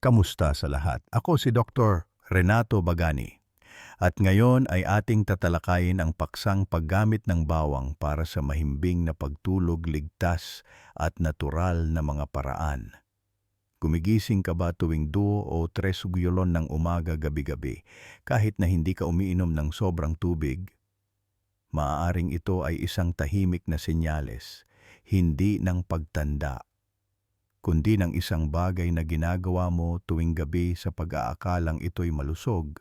Kamusta sa lahat? Ako si Dr. Renato Bagani at ngayon ay ating tatalakayin ang paksang paggamit ng bawang para sa mahimbing na pagtulog, ligtas at natural na mga paraan. Gumigising ka ba tuwing 2 o 3 ng umaga gabi-gabi kahit na hindi ka umiinom ng sobrang tubig? Maaaring ito ay isang tahimik na senyales, hindi ng pagtanda kundi ng isang bagay na ginagawa mo tuwing gabi sa pag-aakalang ito'y malusog.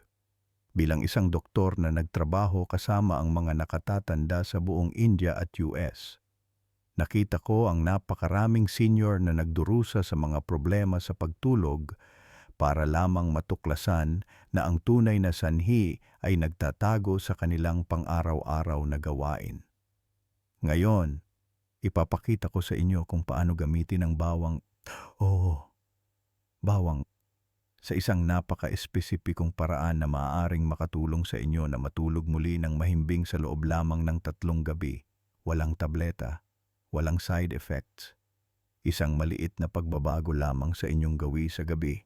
Bilang isang doktor na nagtrabaho kasama ang mga nakatatanda sa buong India at US, nakita ko ang napakaraming senior na nagdurusa sa mga problema sa pagtulog para lamang matuklasan na ang tunay na sanhi ay nagtatago sa kanilang pang-araw-araw na gawain. Ngayon, ipapakita ko sa inyo kung paano gamitin ang bawang sa isang napaka-espesipikong paraan na maaaring makatulong sa inyo na matulog muli ng mahimbing sa loob lamang ng 3 gabi. Walang tableta, walang side effects. Isang maliit na pagbabago lamang sa inyong gawi sa gabi.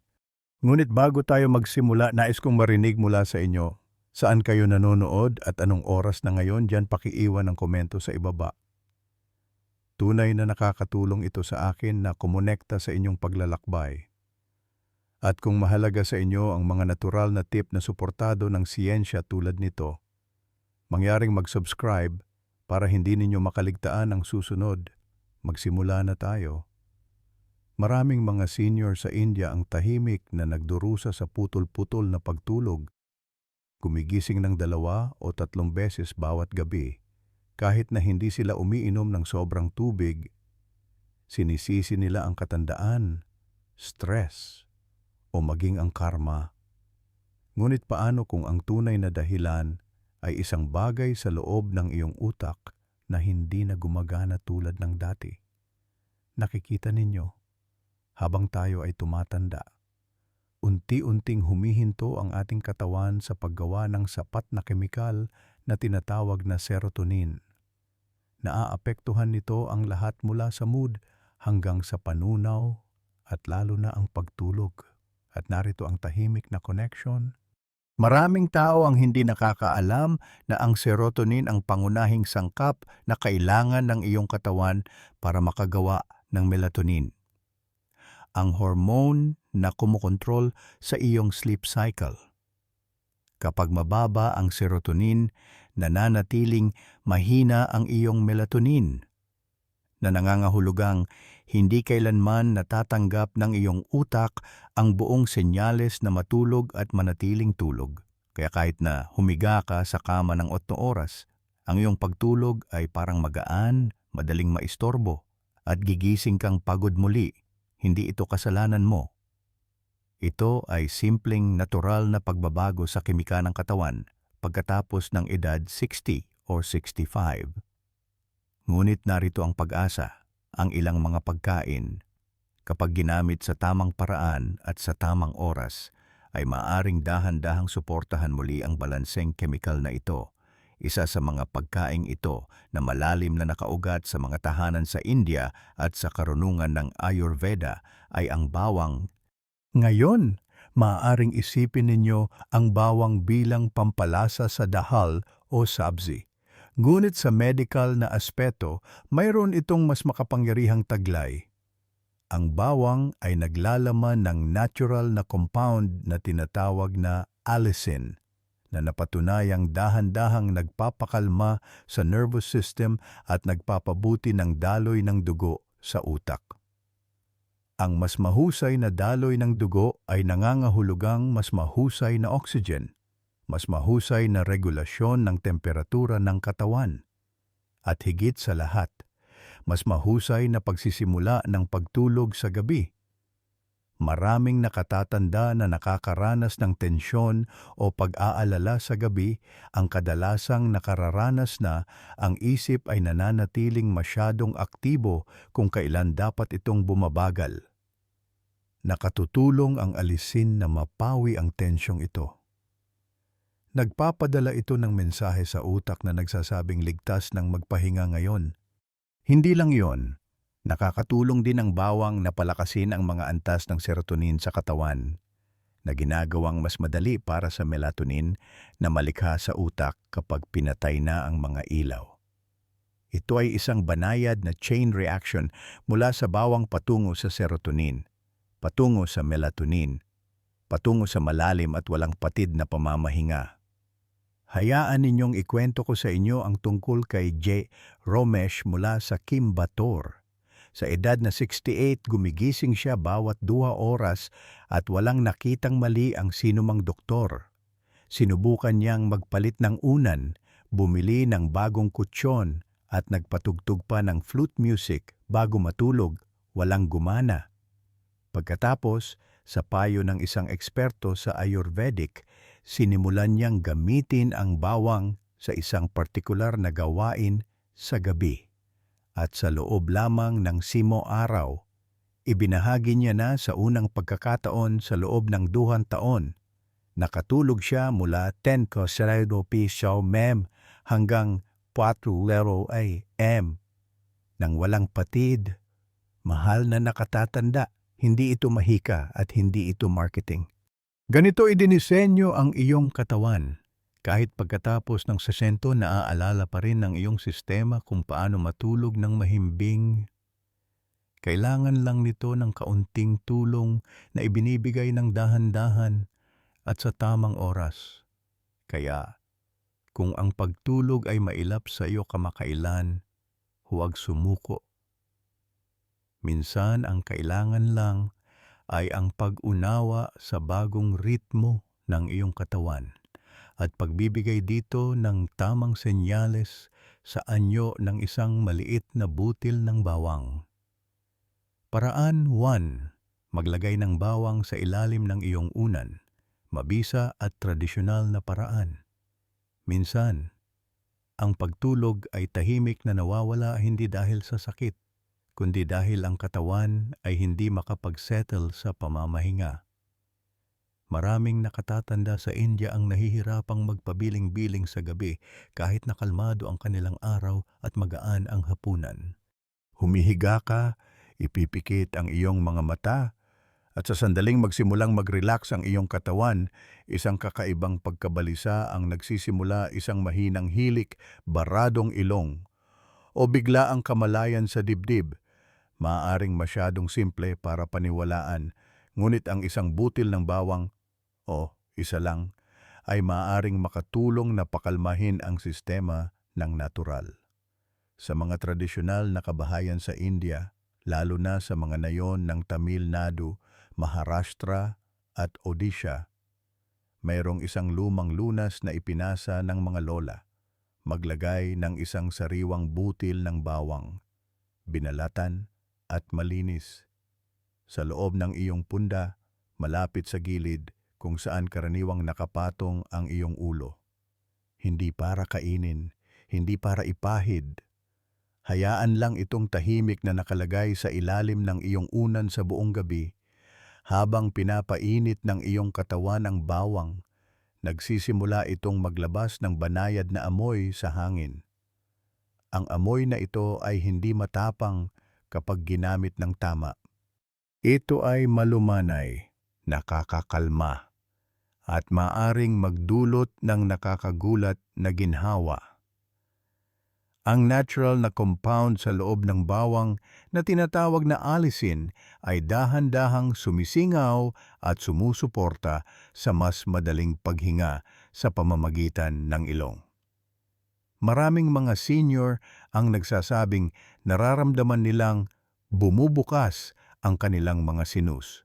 Ngunit bago tayo magsimula, nais kong marinig mula sa inyo. Saan kayo nanonood at anong oras na ngayon? Diyan pakiiwan ng komento sa ibaba. Tunay na nakakatulong ito sa akin na kumonekta sa inyong paglalakbay. At kung mahalaga sa inyo ang mga natural na tip na suportado ng siyensya tulad nito, mangyaring mag-subscribe para hindi ninyo makaligtaan ang susunod. Magsimula na tayo. Maraming mga senior sa India ang tahimik na nagdurusa sa putol-putol na pagtulog. Gumigising ng 2 o 3 beses bawat gabi. Kahit na hindi sila umiinom ng sobrang tubig, sinisisi nila ang katandaan, stress, o maging ang karma. Ngunit paano kung ang tunay na dahilan ay isang bagay sa loob ng iyong utak na hindi na gumagana tulad ng dati? Nakikita ninyo, habang tayo ay tumatanda, unti-unting humihinto ang ating katawan sa paggawa ng sapat na kemikal na tinatawag na serotonin. Naaapektuhan nito ang lahat mula sa mood hanggang sa panunaw at lalo na ang pagtulog. At narito ang tahimik na connection. Maraming tao ang hindi nakakaalam na ang serotonin ang pangunahing sangkap na kailangan ng iyong katawan para makagawa ng melatonin, ang hormone na kumokontrol sa iyong sleep cycle. Kapag mababa ang serotonin, nananatiling mahina ang iyong melatonin, na nangangahulugang hindi kailanman natatanggap ng iyong utak ang buong senyales na matulog at manatiling tulog. Kaya kahit na humiga ka sa kama ng 8 oras, ang iyong pagtulog ay parang magaan, madaling maistorbo, at gigising kang pagod muli. Hindi ito kasalanan mo. Ito ay simpleng natural na pagbabago sa kimika ng katawan pagkatapos ng edad 60 or 65. Ngunit narito ang pag-asa, ang ilang mga pagkain, kapag ginamit sa tamang paraan at sa tamang oras, ay maaaring dahan-dahang suportahan muli ang balanseng kemikal na ito. Isa sa mga pagkaing ito na malalim na nakaugat sa mga tahanan sa India at sa karunungan ng Ayurveda ay ang bawang. Ngayon, maaaring isipin ninyo ang bawang bilang pampalasa sa dahal o sabzi. Ngunit sa medical na aspeto, mayroon itong mas makapangyarihang taglay. Ang bawang ay naglalaman ng natural na compound na tinatawag na allicin, na napatunayang dahan-dahang nagpapakalma sa nervous system at nagpapabuti ng daloy ng dugo sa utak. Ang mas mahusay na daloy ng dugo ay nangangahulugang mas mahusay na oxygen, mas mahusay na regulasyon ng temperatura ng katawan, at higit sa lahat, mas mahusay na pagsisimula ng pagtulog sa gabi. Maraming nakatatanda na nakakaranas ng tensyon o pag-aalala sa gabi, ang kadalasang nakararanas na ang isip ay nananatiling masyadong aktibo kung kailan dapat itong bumabagal. Nakatutulong ang alisin na mapawi ang tensyong ito. Nagpapadala ito ng mensahe sa utak na nagsasabing ligtas ng magpahinga ngayon. Hindi lang iyon, Nakakatulong din ang bawang na palakasin ang mga antas ng serotonin sa katawan na ginagawang mas madali para sa melatonin na malikha sa utak kapag pinatay na ang mga ilaw. Ito ay isang banayad na chain reaction mula sa bawang patungo sa serotonin, patungo sa melatonin, patungo sa malalim at walang patid na pamamahinga. Hayaan ninyong ikwento ko sa inyo ang tungkol kay J. Romesh mula sa Coimbatore. Sa edad na 68, gumigising siya bawat 2 oras at walang nakitang mali ang sinumang doktor. Sinubukan niyang magpalit ng unan, bumili ng bagong kutsyon at nagpatugtog pa ng flute music bago matulog, walang gumana. Pagkatapos, sa payo ng isang eksperto sa Ayurvedic, sinimulan niyang gamitin ang bawang sa isang partikular na gawain sa gabi. At sa loob lamang ng 5 araw, ibinahagi niya na sa unang pagkakataon sa loob ng 2 taon. Nakatulog siya mula 10:00 PM hanggang 4:00 AM. Nang walang patid, mahal na nakatatanda, hindi ito mahika at hindi ito marketing. Ganito idinisenyo ang iyong katawan. Kahit pagkatapos ng 60, naaalala pa rin ng iyong sistema kung paano matulog ng mahimbing. Kailangan lang nito ng kaunting tulong na ibinibigay ng dahan-dahan at sa tamang oras. Kaya, kung ang pagtulog ay mailap sa iyo kamakailan, huwag sumuko. Minsan ang kailangan lang ay ang pag-unawa sa bagong ritmo ng iyong katawan at pagbibigay dito ng tamang senyales sa anyo ng isang maliit na butil ng bawang. Paraan 1. Maglagay ng bawang sa ilalim ng iyong unan. Mabisa at tradisyonal na paraan. Minsan, ang pagtulog ay tahimik na nawawala hindi dahil sa sakit, kundi dahil ang katawan ay hindi makapag-settle sa pamamahinga. Maraming nakatatanda sa India ang nahihirapang magpabiling-biling sa gabi kahit nakalmado ang kanilang araw at magaan ang hapunan. Humihiga ka, ipipikit ang iyong mga mata, at sa sandaling magsimulang mag-relax ang iyong katawan, isang kakaibang pagkabalisa ang nagsisimula, isang mahinang hilik, baradong ilong, o bigla ang kamalayan sa dibdib. Maaaring masyadong simple para paniwalaan, ngunit ang isang butil ng bawang, isa lang, ay maaaring makatulong na pakalmahin ang sistema ng natural. Sa mga tradisyonal na kabahayan sa India, lalo na sa mga nayon ng Tamil Nadu, Maharashtra at Odisha, mayroong isang lumang lunas na ipinasa ng mga lola. Maglagay ng isang sariwang butil ng bawang, binalatan at malinis, sa loob ng iyong punda, malapit sa gilid kung saan karaniwang nakapatong ang iyong ulo. Hindi para kainin, hindi para ipahid. Hayaan lang itong tahimik na nakalagay sa ilalim ng iyong unan sa buong gabi, habang pinapainit ng iyong katawan ang bawang, nagsisimula itong maglabas ng banayad na amoy sa hangin. Ang amoy na ito ay hindi matapang kapag ginamit ng tama. Ito ay malumanay, nakakakalma, at maaring magdulot ng nakakagulat na ginhawa. Ang natural na compound sa loob ng bawang na tinatawag na allicin ay dahan-dahang sumisingaw at sumusuporta sa mas madaling paghinga sa pamamagitan ng ilong. Maraming mga senior ang nagsasabing nararamdaman nilang bumubukas ang kanilang mga sinus,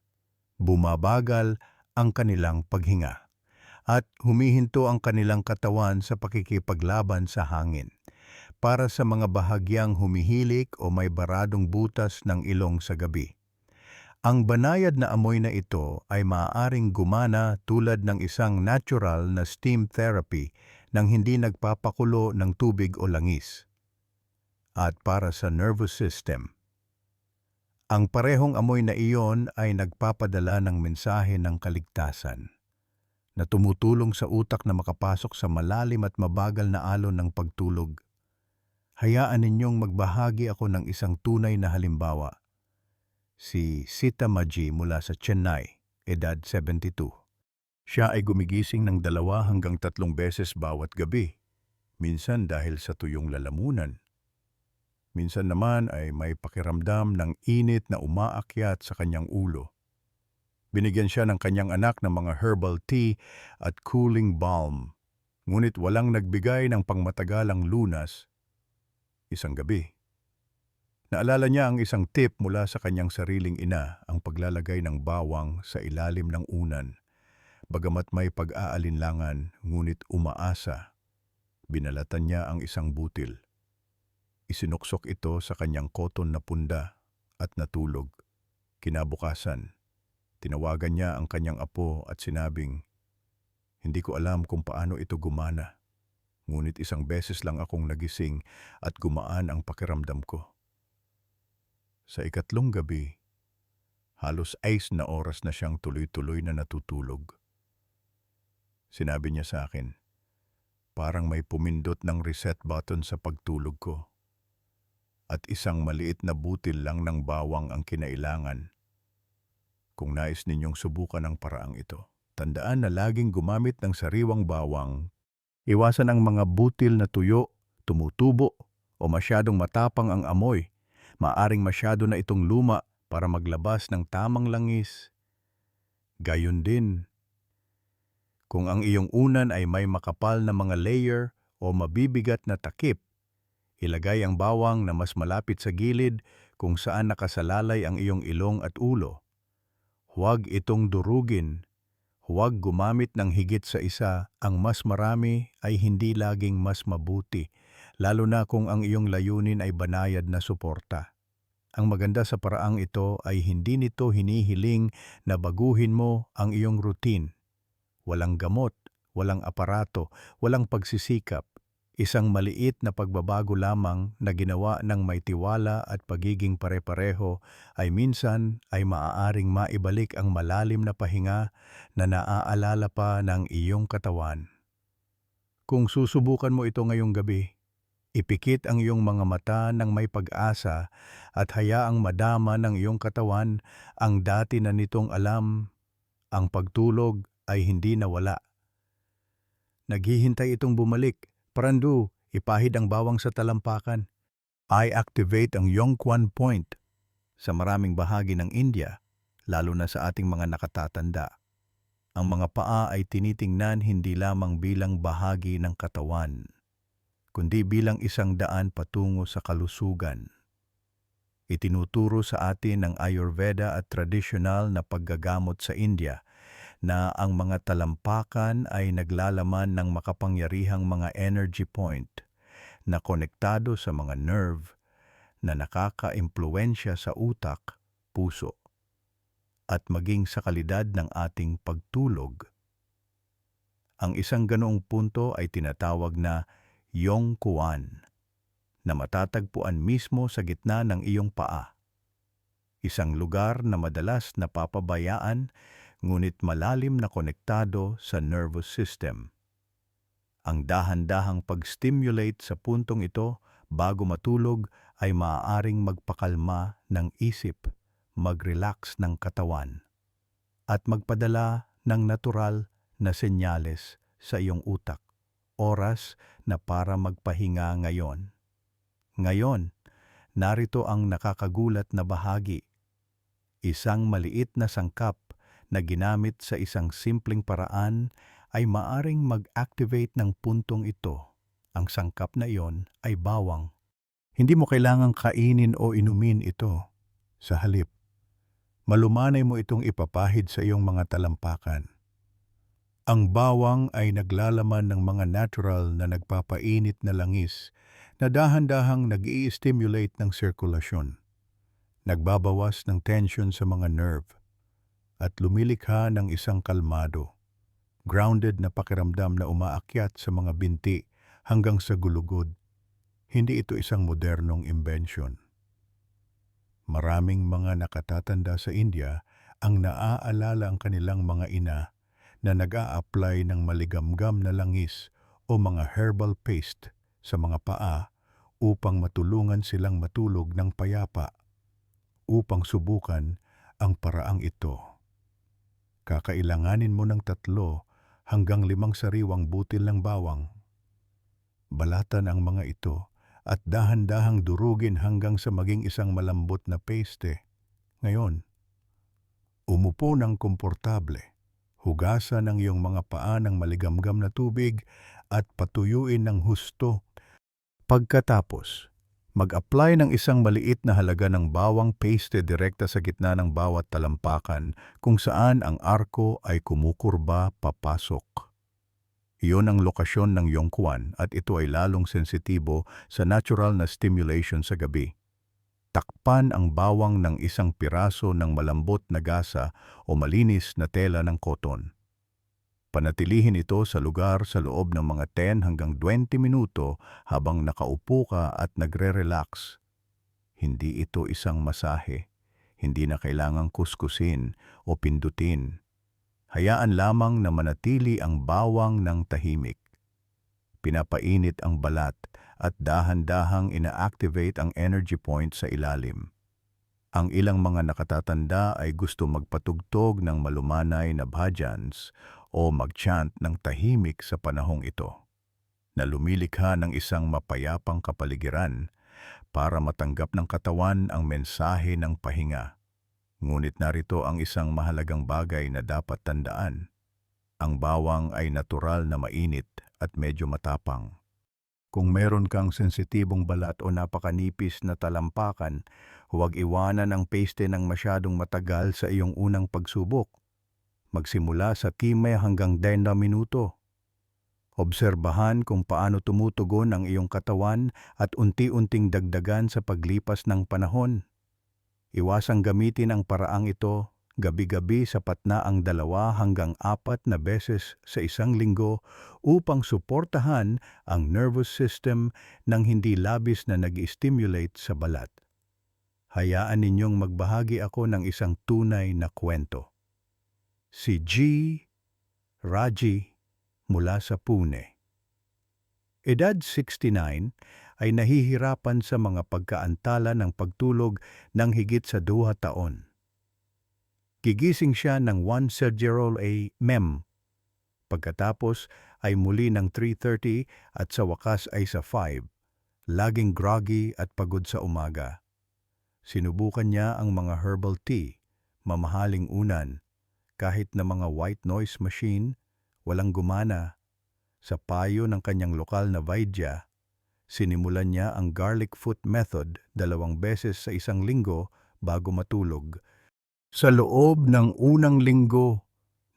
bumabagal ang kanilang paghinga, at humihinto ang kanilang katawan sa pakikipaglaban sa hangin. Para sa mga bahagyang humihilik o may baradong butas ng ilong sa gabi, ang banayad na amoy na ito ay maaaring gumana tulad ng isang natural na steam therapy nang hindi nagpapakulo ng tubig o langis. At para sa nervous system, ang parehong amoy na iyon ay nagpapadala ng mensahe ng kaligtasan na tumutulong sa utak na makapasok sa malalim at mabagal na alon ng pagtulog. Hayaan ninyong magbahagi ako ng isang tunay na halimbawa. Si Sita Maji mula sa Chennai, edad 72. Siya ay gumigising ng 2 hanggang 3 beses bawat gabi. Minsan dahil sa tuyong lalamunan. Minsan naman ay may pakiramdam ng init na umaakyat sa kanyang ulo. Binigyan siya ng kanyang anak ng mga herbal tea at cooling balm. Ngunit walang nagbigay ng pangmatagalang lunas. Isang gabi, naalala niya ang isang tip mula sa kanyang sariling ina, ang paglalagay ng bawang sa ilalim ng unan. Bagamat may pag-aalinlangan, ngunit umaasa. Binalatan niya ang isang butil. Isinuksok ito sa kanyang koton na punda at natulog. Kinabukasan, tinawagan niya ang kanyang apo at sinabing, "Hindi ko alam kung paano ito gumana. Ngunit 1 beses lang akong nagising at gumaan ang pakiramdam ko." Sa ikatlong gabi, halos 6 na oras na siyang tuloy-tuloy na natutulog. Sinabi niya sa akin, "Parang may pumindot ng reset button sa pagtulog ko. At isang maliit na butil lang ng bawang ang kinailangan. Kung nais ninyong subukan ang paraang ito, tandaan na laging gumamit ng sariwang bawang. Iwasan ang mga butil na tuyo, tumutubo, o masyadong matapang ang amoy. Maaring masyado na itong luma para maglabas ng tamang langis. Gayon din, kung ang iyong unan ay may makapal na mga layer o mabibigat na takip, ilagay ang bawang na mas malapit sa gilid kung saan nakasalalay ang iyong ilong at ulo. Huwag itong durugin. Huwag gumamit ng higit sa isa. Ang mas marami ay hindi laging mas mabuti, lalo na kung ang iyong layunin ay banayad na suporta. Ang maganda sa paraang ito ay hindi nito hinihiling na baguhin mo ang iyong routine. Walang gamot, walang aparato, walang pagsisikap. Isang maliit na pagbabago lamang na ginawa ng may tiwala at pagiging pare-pareho ay minsan ay maaaring maibalik ang malalim na pahinga na naaalala pa ng iyong katawan. Kung susubukan mo ito ngayong gabi, ipikit ang iyong mga mata ng may pag-asa at hayaang madama ng iyong katawan ang dati na nitong alam. Ang pagtulog ay hindi nawala. Naghihintay itong bumalik. Parandu, ipahid ang bawang sa talampakan. I-activate ang Yongquan Point sa maraming bahagi ng India, lalo na sa ating mga nakatatanda. Ang mga paa ay tinitingnan hindi lamang bilang bahagi ng katawan, kundi bilang isang daan patungo sa kalusugan. Itinuturo sa atin ng Ayurveda at tradisyonal na paggagamot sa India na ang mga talampakan ay naglalaman ng makapangyarihang mga energy point na konektado sa mga nerve na nakaka-impluwensya sa utak, puso, at maging sa kalidad ng ating pagtulog. Ang isang ganoong punto ay tinatawag na Yongquan, na matatagpuan mismo sa gitna ng iyong paa. Isang lugar na madalas napapabayaan ngunit malalim na konektado sa nervous system. Ang dahan-dahang pag-stimulate sa puntong ito bago matulog ay maaaring magpakalma ng isip, mag-relax ng katawan, at magpadala ng natural na senyales sa iyong utak. Oras na para magpahinga ngayon. Ngayon, narito ang nakakagulat na bahagi. Isang maliit na sangkap na ginamit sa isang simpleng paraan ay maaring mag-activate ng puntong ito. Ang sangkap na iyon ay bawang. Hindi mo kailangang kainin o inumin ito. Sa halip, malumanay mo itong ipapahid sa iyong mga talampakan. Ang bawang ay naglalaman ng mga natural na nagpapainit na langis na dahan-dahang nag-i-stimulate ng sirkulasyon. Nagbabawas ng tension sa mga nerve at lumilikha ng isang kalmado, grounded na pakiramdam na umaakyat sa mga binti hanggang sa gulugod. Hindi ito isang modernong imbensyon. Maraming mga nakatatanda sa India ang naaalala ang kanilang mga ina na nag-a-apply ng maligamgam na langis o mga herbal paste sa mga paa upang matulungan silang matulog ng payapa. Upang subukan ang paraang ito, kakailanganin mo ng 3 hanggang 5 sariwang butil ng bawang. Balatan ang mga ito at dahan-dahang durugin hanggang sa maging isang malambot na paste. Ngayon, umupo ng komportable. Hugasan ang iyong mga paa ng maligamgam na tubig at patuyuin ng husto. Pagkatapos, mag-apply ng isang maliit na halaga ng bawang paste direkta sa gitna ng bawat talampakan kung saan ang arko ay kumukurba papasok. Iyon ang lokasyon ng iyong kuwan at ito ay lalong sensitibo sa natural na stimulation sa gabi. Takpan ang bawang ng isang piraso ng malambot na gasa o malinis na tela ng koton. Panatilihin ito sa lugar sa loob ng mga 10 hanggang 20 minuto habang nakaupo ka at nagre-relax. Hindi ito isang masahe. Hindi na kailangang kuskusin o pindutin. Hayaan lamang na manatili ang bawang ng tahimik. Pinapainit ang balat at dahan-dahang ina-activate ang energy point sa ilalim. Ang ilang mga nakatatanda ay gusto magpatugtog ng malumanay na bhajans o mag-chant ng tahimik sa panahong ito, na lumilikha ng isang mapayapang kapaligiran para matanggap ng katawan ang mensahe ng pahinga. Ngunit narito ang isang mahalagang bagay na dapat tandaan. Ang bawang ay natural na mainit at medyo matapang. Kung meron kang sensitibong balat o napakanipis na talampakan, huwag iwanan ang paste ng masyadong matagal sa iyong unang pagsubok. Magsimula sa 15 hanggang 20 minuto. Obserbahan kung paano tumutugon ang iyong katawan at unti-unting dagdagan sa paglipas ng panahon. Iwasang gamitin ang paraang ito. Gabi-gabi sapat na ang 2 hanggang 4 na beses sa isang linggo upang suportahan ang nervous system nang hindi labis na nag-stimulate sa balat. Hayaan ninyong magbahagi ako ng isang tunay na kwento. Si G. Raji mula sa Pune. Edad 69 ay nahihirapan sa mga pagkaantala ng pagtulog ng higit sa 2 taon. Gigising siya ng 1:00 a.m. Pagkatapos ay muli ng 3:30 at sa wakas ay sa 5. Laging groggy at pagod sa umaga. Sinubukan niya ang mga herbal tea, mamahaling unan, kahit na mga white noise machine, walang gumana. Sa payo ng kanyang lokal na vaidya, sinimulan niya ang garlic foot method 2 beses sa isang linggo bago matulog. Sa loob ng unang linggo,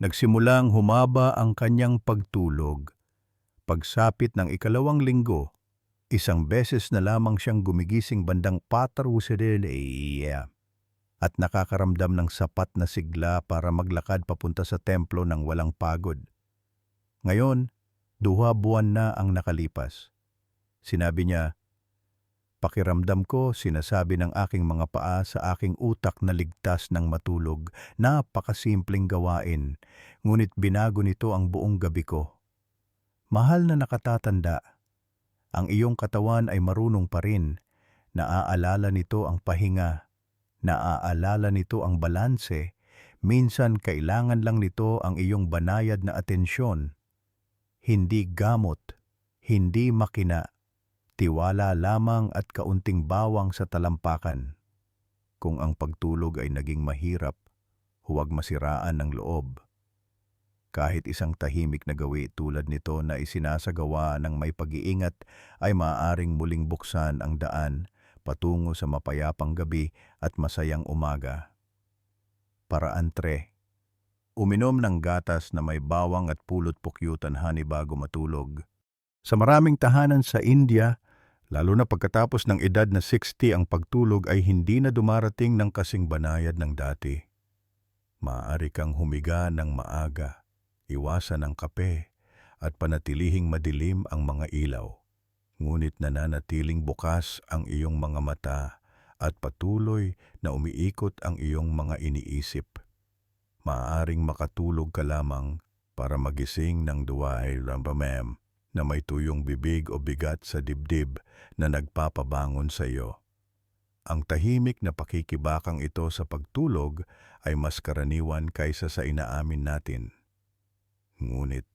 nagsimulang humaba ang kanyang pagtulog. Pagsapit ng 2 linggo, 1 beses na lamang siyang gumigising bandang 4 at nakakaramdam ng sapat na sigla para maglakad papunta sa templo ng walang pagod. Ngayon, 2 buwan na ang nakalipas. Sinabi niya, "Pakiramdam ko, sinasabi ng aking mga paa sa aking utak na ligtas ng matulog. Napakasimpleng gawain, ngunit binago nito ang buong gabi ko." Mahal na nakatatanda, ang iyong katawan ay marunong pa rin. Naaalala nito ang pahinga. Naaalala nito ang balanse. Minsan kailangan lang nito ang iyong banayad na atensyon. Hindi gamot, hindi makina. Tiwala lamang at kaunting bawang sa talampakan. Kung ang pagtulog ay naging mahirap, huwag masiraan ng loob. Kahit isang tahimik na gawi tulad nito na isinasagawa ng may pag-iingat ay maaaring muling buksan ang daan patungo sa mapayapang gabi at masayang umaga. Paraan 3. Uminom ng gatas na may bawang at pulot pukyutan honey bago matulog. Sa maraming tahanan sa India, lalo na pagkatapos ng edad na 60, ang pagtulog ay hindi na dumarating ng kasing banayad ng dati. Maaari kang humiga ng maaga, iwasan ang kape, at panatilihing madilim ang mga ilaw. Ngunit nananatiling bukas ang iyong mga mata at patuloy na umiikot ang iyong mga iniisip. Maaaring makatulog ka lamang para magising ng 2 a.m. na may tuyong bibig o bigat sa dibdib na nagpapabangon sa iyo. Ang tahimik na pakikibakang ito sa pagtulog ay mas karaniwan kaysa sa inaamin natin. Ngunit,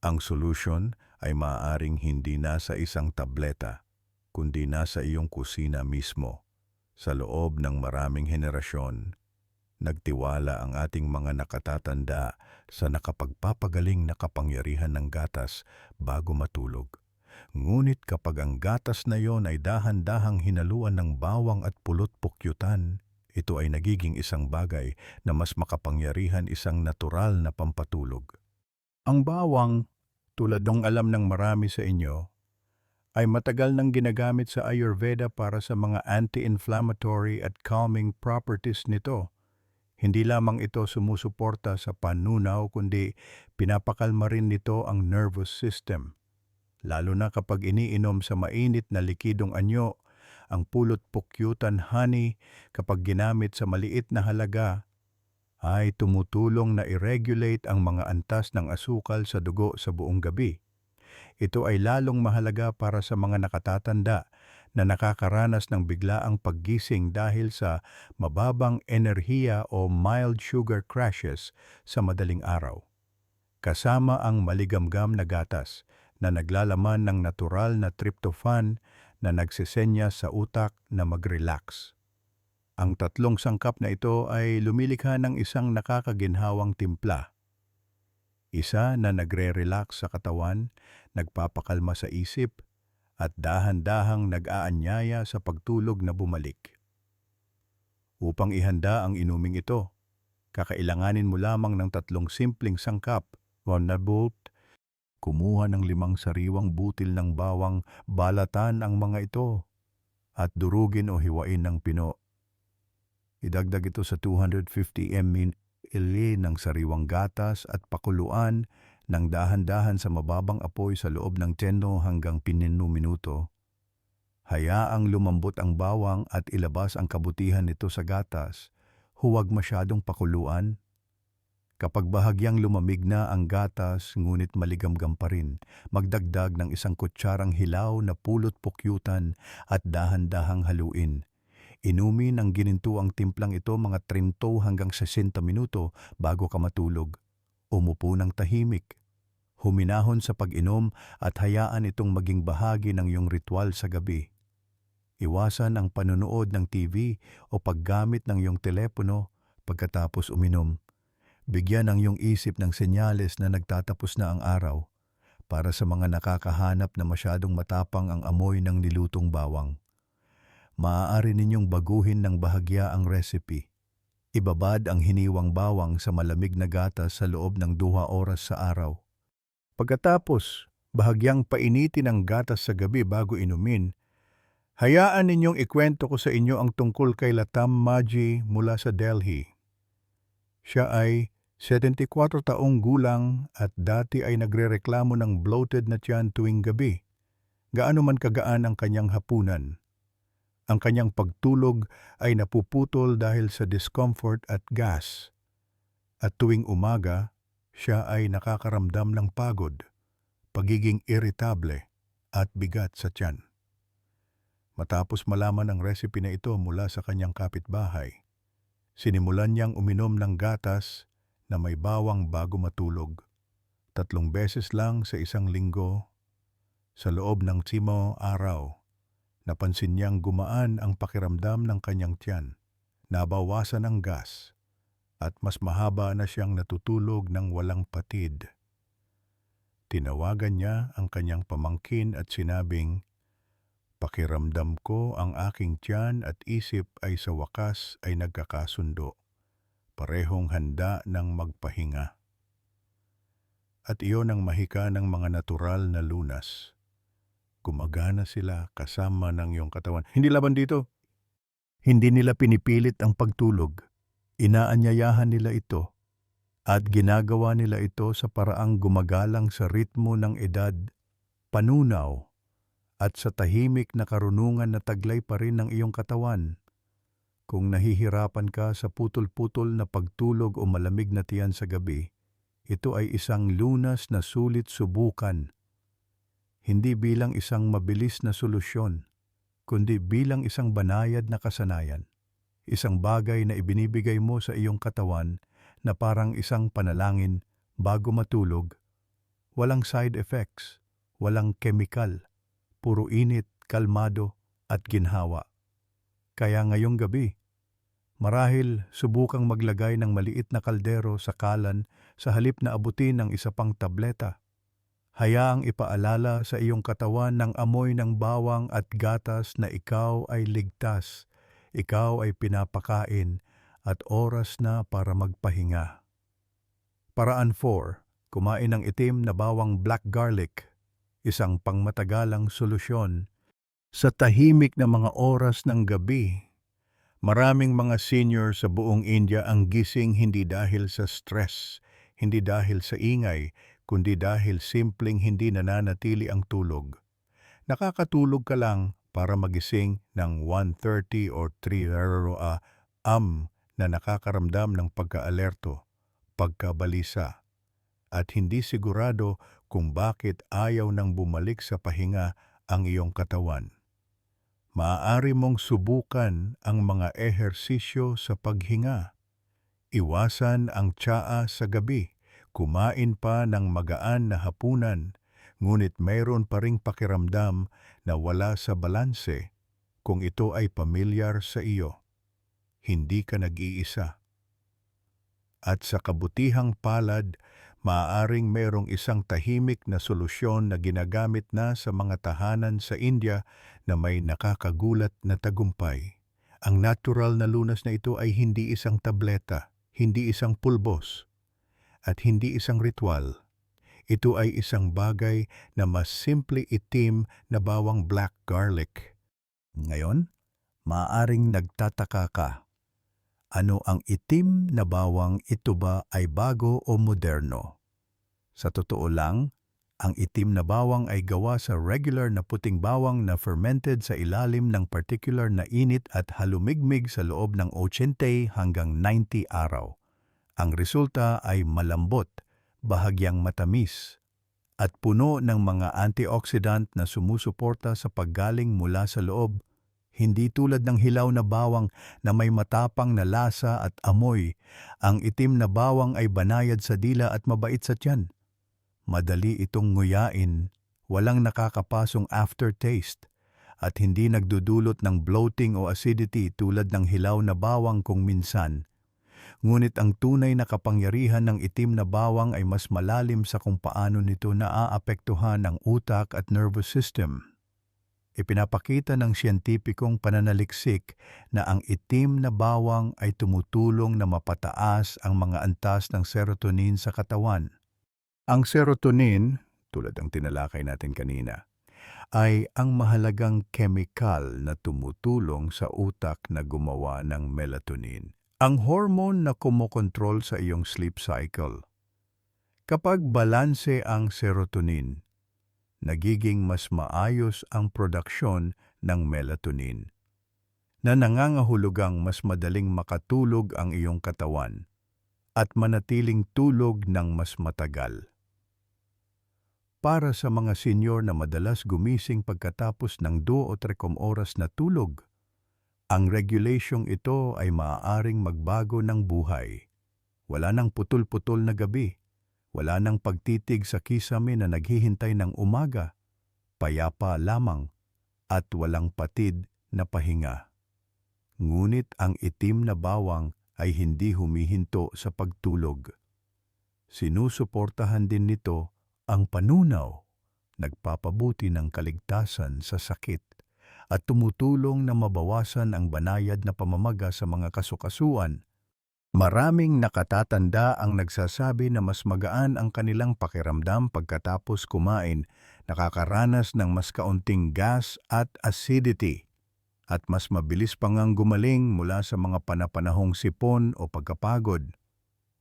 ang solusyon ay maaaring hindi nasa isang tableta, kundi nasa iyong kusina mismo. Sa loob ng maraming henerasyon, nagtiwala ang ating mga nakatatanda sa nakapagpapagaling na kapangyarihan ng gatas bago matulog. Ngunit kapag ang gatas na yon ay dahan-dahang hinaluan ng bawang at pulot-pukyutan, ito ay nagiging isang bagay na mas makapangyarihan, isang natural na pampatulog. Ang bawang, tulad ng alam ng marami sa inyo, ay matagal nang ginagamit sa Ayurveda para sa mga anti-inflammatory at calming properties nito. Hindi lamang ito sumusuporta sa panunaw, kundi pinapakalma rin nito ang nervous system. Lalo na kapag iniinom sa mainit na likidong anyo, ang pulot-pukyutan honey kapag ginamit sa maliit na halaga ay tumutulong na i-regulate ang mga antas ng asukal sa dugo sa buong gabi. Ito ay lalong mahalaga para sa mga nakatatanda na nakakaranas ng biglaang paggising dahil sa mababang enerhiya o mild sugar crashes sa madaling araw. Kasama ang maligamgam na gatas na naglalaman ng natural na tryptophan na nagsisenya sa utak na mag-relax. Ang tatlong sangkap na ito ay lumilikha ng isang nakakaginhawang timpla. Isa na nagre-relax sa katawan, nagpapakalma sa isip, at dahan-dahang nag-aanyaya sa pagtulog na bumalik. Upang ihanda ang inuming ito, kakailanganin mo lamang ng tatlong simpleng sangkap. 1 bolt, kumuha ng 5 sariwang butil ng bawang, balatan ang mga ito, at durugin o hiwain ng pino. Idagdag ito sa 250 ml ng sariwang gatas at pakuluan ng dahan-dahan sa mababang apoy sa loob ng 10 hanggang 15 minuto. Hayaang lumambot ang bawang at ilabas ang kabutihan nito sa gatas. Huwag masyadong pakuluan. Kapag bahagyang lumamig na ang gatas ngunit maligamgam pa rin, magdagdag ng 1 kutsarang hilaw na pulot-pukyutan at dahan-dahang haluin. Inumin ang ginintuang timplang ito mga 30 hanggang 60 minuto bago ka matulog. Umupo ng tahimik. Huminahon sa pag-inom at hayaan itong maging bahagi ng iyong ritual sa gabi. Iwasan ang panonood ng TV o paggamit ng iyong telepono pagkatapos uminom. Bigyan ang iyong isip ng senyales na nagtatapos na ang araw. Para sa mga nakakahanap na masyadong matapang ang amoy ng nilutong bawang, maaari ninyong baguhin ng bahagya ang recipe. Ibabad ang hiniwang bawang sa malamig na gatas sa loob ng 2 oras sa araw. Pagkatapos, bahagyang painitin ang gatas sa gabi bago inumin. Hayaan ninyong ikwento ko sa inyo ang tungkol kay Latam Maji mula sa Delhi. Siya ay 74 taong gulang at dati ay nagrereklamo ng bloated na tiyan tuwing gabi. Gaano man kagaan ang kanyang hapunan. Ang kanyang pagtulog ay napuputol dahil sa discomfort at gas. At tuwing umaga, siya ay nakakaramdam ng pagod, pagiging irritable at bigat sa tiyan. Matapos malaman ang recipe na ito mula sa kanyang kapitbahay, sinimulan niyang uminom ng gatas na may bawang bago matulog. 3 beses lang sa 1 linggo. Sa loob ng 5 araw, napansin niyang gumaan ang pakiramdam ng kanyang tiyan, nabawasan ang gas, at mas mahaba na siyang natutulog ng walang patid. Tinawagan niya ang kanyang pamangkin at sinabing, "Pakiramdam ko ang aking tiyan at isip ay sa wakas ay nagkakasundo. Parehong handa ng magpahinga." At iyon ang mahika ng mga natural na lunas. Gumagana sila kasama ng iyong katawan. Hindi laban dito. Hindi nila pinipilit ang pagtulog. Inaanyayahan nila ito at ginagawa nila ito sa paraang gumagalang sa ritmo ng edad, panunaw, at sa tahimik na karunungan na taglay pa rin ng iyong katawan. Kung nahihirapan ka sa putol-putol na pagtulog o malamig na tiyan sa gabi, ito ay isang lunas na sulit subukan. hindi bilang isang mabilis na solusyon, kundi bilang isang banayad na kasanayan. Isang bagay na ibinibigay mo sa iyong katawan na parang isang panalangin bago matulog. Walang side effects, walang chemical, puro init, kalmado at ginhawa. Kaya ngayong gabi, marahil subukang maglagay ng maliit na kaldero sa kalan sa halip na abutin ng isa pang tableta. Hayaang ipaalala sa iyong katawan ng amoy ng bawang at gatas na ikaw ay ligtas, ikaw ay pinapakain at oras na para magpahinga. Paraan 4. Kumain ng itim na bawang black garlic, isang pangmatagalang solusyon. Sa tahimik na mga oras ng gabi, maraming mga senior sa buong India ang gising hindi dahil sa stress, hindi dahil sa ingay, kundi dahil simpleng hindi nananatili ang tulog. Nakakatulog ka lang para magising ng 1:30 or 3 na nakakaramdam ng pagka-alerto, pagkabalisa, at hindi sigurado kung bakit ayaw nang bumalik sa pahinga ang iyong katawan. Maaari mong subukan ang mga ehersisyo sa paghinga. Iwasan ang tsaa sa gabi. Kumain pa ng magaan na hapunan, ngunit mayroon pa ring pakiramdam na wala sa balanse. Kung ito ay pamilyar sa iyo, hindi ka nag-iisa. At sa kabutihang palad, maaaring mayroong isang tahimik na solusyon na ginagamit na sa mga tahanan sa India na may nakakagulat na tagumpay. Ang natural na lunas na ito ay hindi isang tableta, hindi isang pulbos, at hindi isang ritual. Ito ay isang bagay na mas simple itim na bawang black garlic. Ngayon, maaaring nagtataka ka. Ano ang itim na bawang, ito ba ay bago o moderno? Sa totoo lang, ang itim na bawang ay gawa sa regular na puting bawang na fermented sa ilalim ng particular na init at halumigmig sa loob ng 80 hanggang 90 araw. Ang resulta ay malambot, bahagyang matamis, at puno ng mga antioxidant na sumusuporta sa paggaling mula sa loob. Hindi tulad ng hilaw na bawang na may matapang na lasa at amoy, ang itim na bawang ay banayad sa dila at mabait sa tiyan. Madali itong nguyain, walang nakakapasong aftertaste, at hindi nagdudulot ng bloating o acidity tulad ng hilaw na bawang kung minsan. Ngunit ang tunay na kapangyarihan ng itim na bawang ay mas malalim sa kung paano nito naaapektuhan ang utak at nervous system. Ipinapakita ng siyentipikong pananaliksik na ang itim na bawang ay tumutulong na mapataas ang mga antas ng serotonin sa katawan. Ang serotonin, tulad ng tinalakay natin kanina, ay ang mahalagang kemikal na tumutulong sa utak na gumawa ng melatonin, ang hormone na kumokontrol sa iyong sleep cycle. Kapag balanse ang serotonin, nagiging mas maayos ang produksyon ng melatonin, na nangangahulugang mas madaling makatulog ang iyong katawan at manatiling tulog ng mas matagal. Para sa mga senyor na madalas gumising pagkatapos ng 2 o 3 oras na tulog, ang regulasyong ito ay maaaring magbago ng buhay. Wala nang putol-putol na gabi. Wala nang pagtitig sa kisame na naghihintay ng umaga. Payapa lamang at walang patid na pahinga. Ngunit ang itim na bawang ay hindi humihinto sa pagtulog. Sinusuportahan din nito ang panunaw, nagpapabuti ng kaligtasan sa sakit, at tumutulong na mabawasan ang banayad na pamamaga sa mga kasukasuan. Maraming nakatatanda ang nagsasabi na mas magaan ang kanilang pakiramdam pagkatapos kumain, nakakaranas ng mas kaunting gas at acidity, at mas mabilis pang gumaling mula sa mga panapanahong sipon o pagkapagod.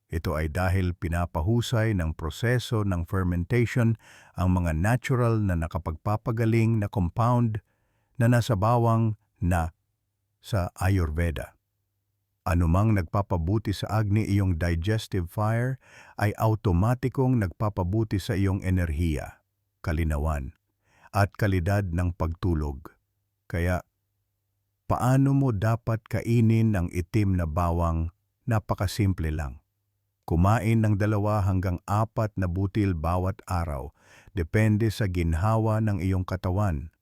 Ito ay dahil pinapahusay ng proseso ng fermentation ang mga natural na nakapagpapagaling na compound na nasa bawang na sa Ayurveda. Anumang nagpapabuti sa agni iyong digestive fire ay automatikong nagpapabuti sa iyong enerhiya, kalinawan, at kalidad ng pagtulog. Kaya, paano mo dapat kainin ang itim na bawang? Napakasimple lang. Kumain ng 2 hanggang 4 na butil bawat araw, depende sa ginhawa ng iyong katawan.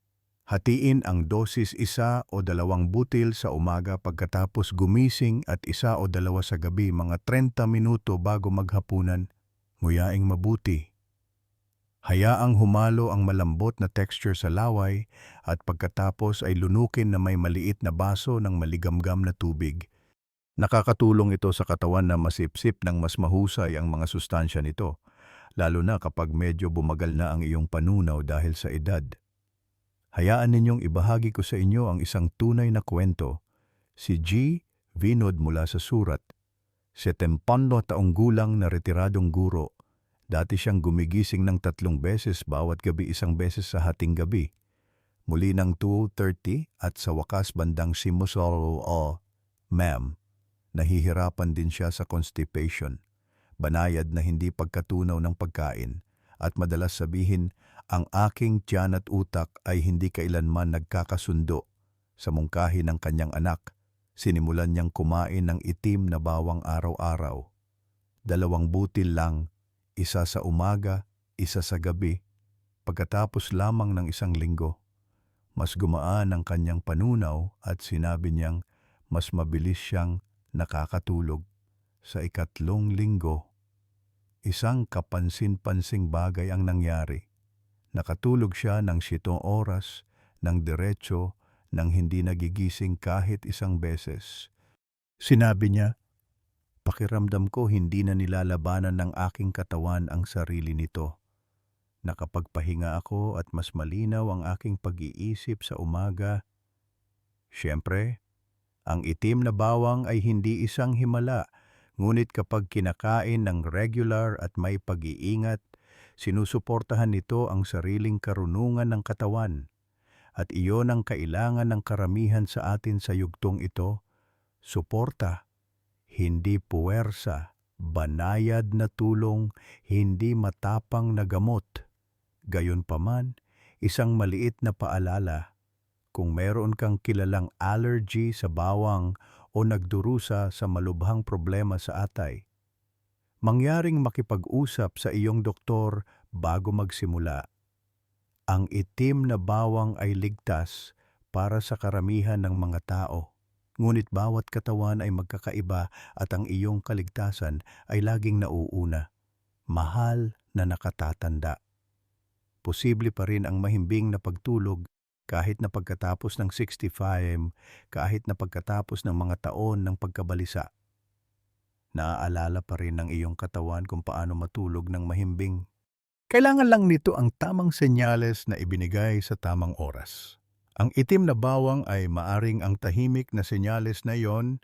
Hatiin ang dosis 1 o 2 butil sa umaga pagkatapos gumising at 1 o 2 sa gabi mga 30 minuto bago maghapunan. Nguyaing mabuti. Hayaang humalo ang malambot na texture sa laway at pagkatapos ay lunukin na may maliit na baso ng maligamgam na tubig. Nakakatulong ito sa katawan na masipsip ng mas mahusay ang mga sustansya nito, lalo na kapag medyo bumagal na ang iyong panunaw dahil sa edad. Hayaan ninyong ibahagi ko sa inyo ang isang tunay na kwento. Si G. Vinod mula sa Surat, 70 taong gulang na retiradong guro. Dati siyang gumigising ng 3 beses bawat gabi, 1 beses sa hating gabi. Muli ng 2:30 at sa wakas bandang simusolo o ma'am. Nahihirapan din siya sa constipation, banayad na hindi pagkatunaw ng pagkain, at madalas sabihin, ang aking tiyan at utak ay hindi kailanman nagkakasundo. Sa mungkahi ng kanyang anak, sinimulan niyang kumain ng itim na bawang araw-araw. 2 butil lang, 1 sa umaga, 1 sa gabi. Pagkatapos lamang ng 1 linggo, mas gumaan ang kanyang panunaw at sinabi niyang mas mabilis siyang nakakatulog. Sa 3 linggo, isang kapansin-pansing bagay ang nangyari. Nakatulog siya ng 7 oras, ng diretso, nang hindi nagigising kahit 1 beses. Sinabi niya, pakiramdam ko hindi na nilalabanan ng aking katawan ang sarili nito. Nakapagpahinga ako at mas malinaw ang aking pag-iisip sa umaga. Siyempre, ang itim na bawang ay hindi isang himala, ngunit kapag kinakain ng regular at may pag-iingat, sinusuportahan nito ang sariling karunungan ng katawan. At iyon ang kailangan ng karamihan sa atin sa yugtong ito, suporta. Hindi puwersa, banayad na tulong, hindi matapang na gamot. Gayunpaman, isang maliit na paalala, kung meron kang kilalang allergy sa bawang o nagdurusa sa malubhang problema sa atay, mangyaring makipag-usap sa iyong doktor bago magsimula. Ang itim na bawang ay ligtas para sa karamihan ng mga tao. Ngunit bawat katawan ay magkakaiba at ang iyong kaligtasan ay laging nauuna. Mahal na nakatatanda. Posible pa rin ang mahimbing na pagtulog kahit na pagkatapos ng 65, kahit na pagkatapos ng mga taon ng pagkabalisa. Naaalala pa rin ng iyong katawan kung paano matulog ng mahimbing. Kailangan lang nito ang tamang senyales na ibinigay sa tamang oras. Ang itim na bawang ay maaring ang tahimik na senyales na iyon,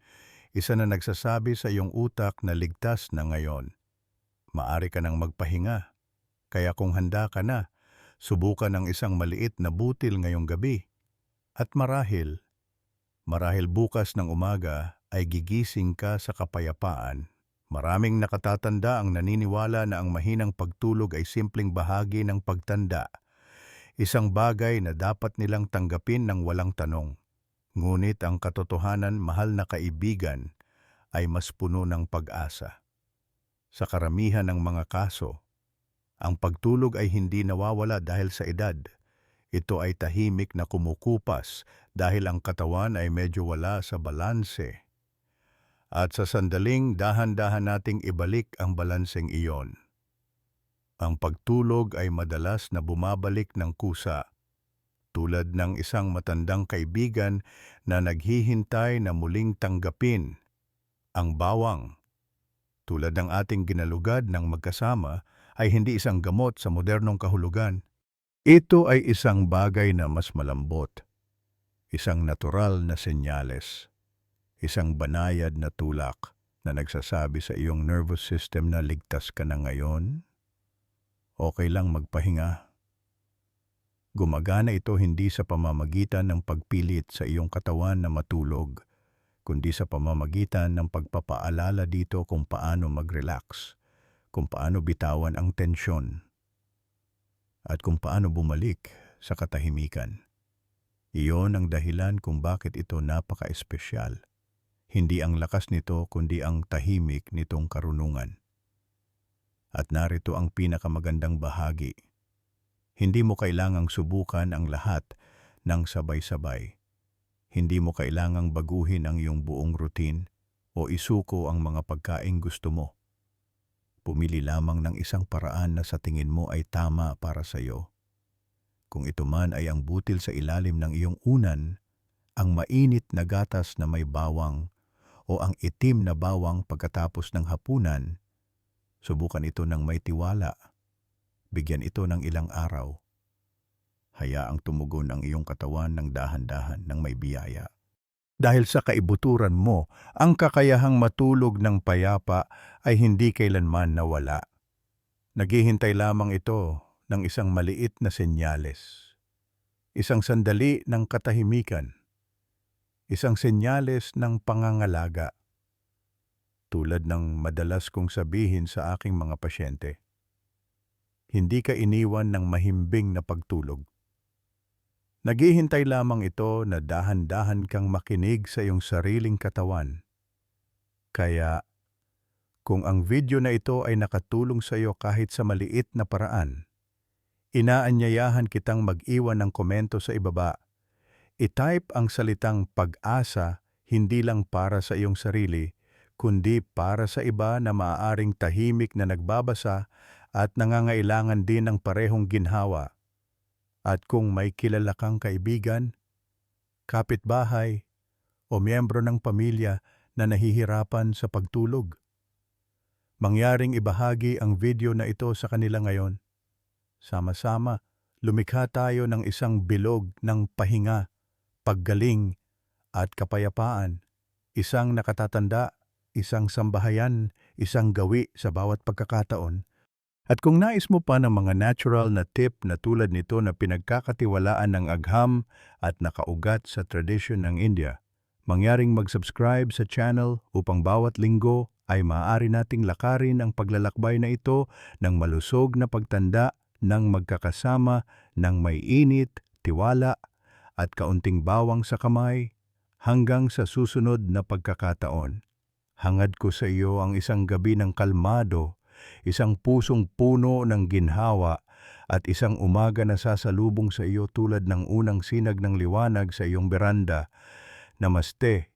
isa na nagsasabi sa iyong utak na ligtas na ngayon. Maari ka nang magpahinga. Kaya kung handa ka na, subukan ang isang maliit na butil ngayong gabi. At marahil bukas ng umaga ay gigising ka sa kapayapaan. Maraming nakatatanda ang naniniwala na ang mahinang pagtulog ay simpleng bahagi ng pagtanda. Isang bagay na dapat nilang tanggapin ng walang tanong. Ngunit ang katotohanan, mahal na kaibigan, ay mas puno ng pag-asa. Sa karamihan ng mga kaso, ang pagtulog ay hindi nawawala dahil sa edad. Ito ay tahimik na kumukupas dahil ang katawan ay medyo wala sa balanse. At sa sandaling dahan-dahan nating ibalik ang balanseng iyon. Ang pagtulog ay madalas na bumabalik ng kusa, tulad ng isang matandang kaibigan na naghihintay na muling tanggapin ang bawang. Tulad ng ating ginalugad ng magkasama ay hindi isang gamot sa modernong kahulugan. Ito ay isang bagay na mas malambot, isang natural na senyales, isang banayad na tulak na nagsasabi sa iyong nervous system na ligtas ka na ngayon. Okay lang magpahinga. Gumagana ito hindi sa pamamagitan ng pagpilit sa iyong katawan na matulog, kundi sa pamamagitan ng pagpapaalala dito kung paano mag-relax, kung paano bitawan ang tensyon, at kung paano bumalik sa katahimikan. Iyon ang dahilan kung bakit ito napaka-espesyal. Hindi ang lakas nito kundi ang tahimik nitong karunungan. At narito ang pinakamagandang bahagi. Hindi mo kailangang subukan ang lahat ng sabay-sabay. Hindi mo kailangang baguhin ang iyong buong routine o isuko ang mga pagkaing gusto mo. Pumili lamang ng isang paraan na sa tingin mo ay tama para sa iyo. Kung ito man ay ang butil sa ilalim ng iyong unan, ang mainit na gatas na may bawang, o ang itim na bawang pagkatapos ng hapunan, subukan ito ng may tiwala. Bigyan ito ng ilang araw. Hayaang tumugon ang iyong katawan ng dahan-dahan ng may biyaya. Dahil sa kaibuturan mo, ang kakayahang matulog ng payapa ay hindi kailanman nawala. Naghihintay lamang ito ng isang maliit na senyales. Isang sandali ng katahimikan. Isang senyales ng pangangalaga. Tulad ng madalas kong sabihin sa aking mga pasyente, hindi ka iniwan ng mahimbing na pagtulog. Naghihintay lamang ito na dahan-dahan kang makinig sa iyong sariling katawan. Kaya, kung ang video na ito ay nakatulong sa iyo kahit sa maliit na paraan, inaanyayahan kitang mag-iwan ng komento sa ibaba. I-type ang salitang pag-asa hindi lang para sa iyong sarili, kundi para sa iba na maaaring tahimik na nagbabasa at nangangailangan din ng parehong ginhawa. At kung may kilala kang kaibigan, kapitbahay, o miyembro ng pamilya na nahihirapan sa pagtulog, mangyaring ibahagi ang video na ito sa kanila ngayon. Sama-sama, lumikha tayo ng isang bilog ng pahinga, paggaling, at kapayapaan. Isang nakatatanda, isang sambahayan, isang gawi sa bawat pagkakataon. At kung nais mo pa ng mga natural na tip na tulad nito na pinagkakatiwalaan ng agham at nakaugat sa tradisyon ng India, mangyaring mag-subscribe sa channel upang bawat linggo ay maaari nating lakarin ang paglalakbay na ito ng malusog na pagtanda ng magkakasama ng may init, tiwala, at kaunting bawang sa kamay hanggang sa susunod na pagkakataon. Hangad ko sa iyo ang isang gabi ng kalmado, isang pusong puno ng ginhawa, at isang umaga na sasalubong sa iyo tulad ng unang sinag ng liwanag sa iyong beranda. Namaste.